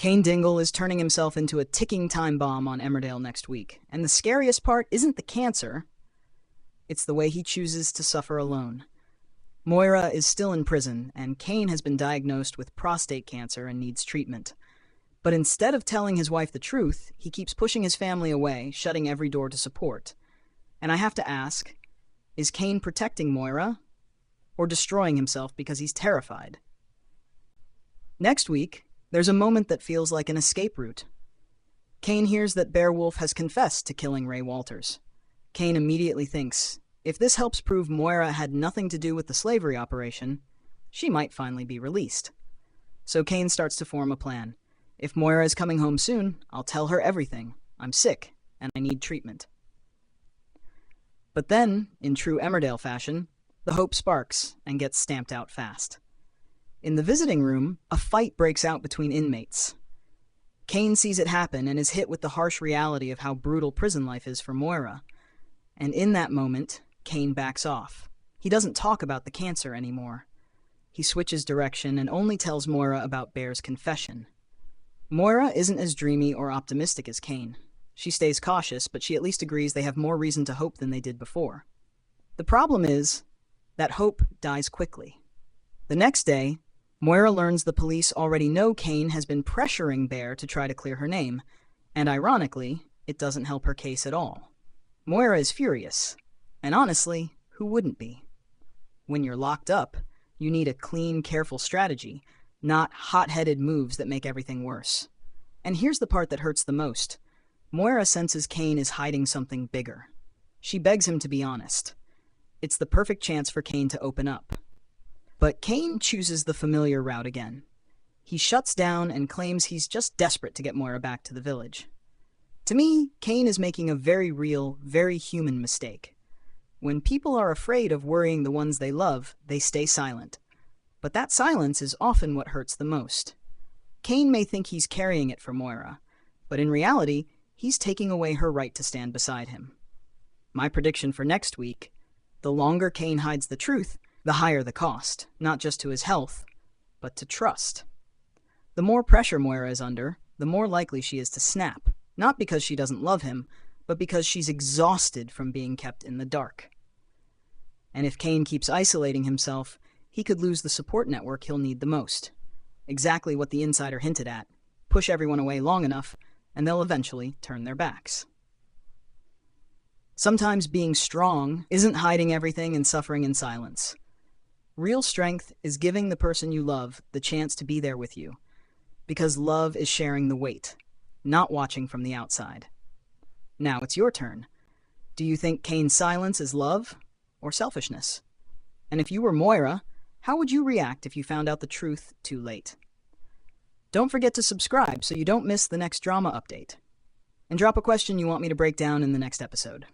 Cain Dingle is turning himself into a ticking time bomb on Emmerdale next week. And the scariest part isn't the cancer, it's the way he chooses to suffer alone. Moira is still in prison, and Cain has been diagnosed with prostate cancer and needs treatment. But instead of telling his wife the truth, he keeps pushing his family away, shutting every door to support. And I have to ask, is Cain protecting Moira, or destroying himself because he's terrified? Next week, there's a moment that feels like an escape route. Cain hears that Beowulf has confessed to killing Ray Walters. Cain immediately thinks, if this helps prove Moira had nothing to do with the slavery operation, she might finally be released. So Cain starts to form a plan. If Moira is coming home soon, I'll tell her everything. I'm sick, and I need treatment. But then, in true Emmerdale fashion, the hope sparks and gets stamped out fast. In the visiting room, a fight breaks out between inmates. Cain sees it happen and is hit with the harsh reality of how brutal prison life is for Moira. And in that moment, Cain backs off. He doesn't talk about the cancer anymore. He switches direction and only tells Moira about Bear's confession. Moira isn't as dreamy or optimistic as Cain. She stays cautious, but she at least agrees they have more reason to hope than they did before. The problem is that hope dies quickly. The next day, Moira learns the police already know Cain has been pressuring Bear to try to clear her name, and ironically, it doesn't help her case at all. Moira is furious, and honestly, who wouldn't be? When you're locked up, you need a clean, careful strategy, not hot-headed moves that make everything worse. And here's the part that hurts the most. Moira senses Cain is hiding something bigger. She begs him to be honest. It's the perfect chance for Cain to open up. But Cain chooses the familiar route again. He shuts down and claims he's just desperate to get Moira back to the village. To me, Cain is making a very real, very human mistake. When people are afraid of worrying the ones they love, they stay silent. But that silence is often what hurts the most. Cain may think he's carrying it for Moira, but in reality, he's taking away her right to stand beside him. My prediction for next week: the longer Cain hides the truth, the higher the cost, not just to his health, but to trust. The more pressure Moira is under, the more likely she is to snap, not because she doesn't love him, but because she's exhausted from being kept in the dark. And if Cain keeps isolating himself, he could lose the support network he'll need the most. Exactly what the insider hinted at: push everyone away long enough, and they'll eventually turn their backs. Sometimes being strong isn't hiding everything and suffering in silence. Real strength is giving the person you love the chance to be there with you, because love is sharing the weight, not watching from the outside. Now it's your turn. Do you think Cain's silence is love or selfishness? And if you were Moira, how would you react if you found out the truth too late? Don't forget to subscribe so you don't miss the next drama update. And drop a question you want me to break down in the next episode.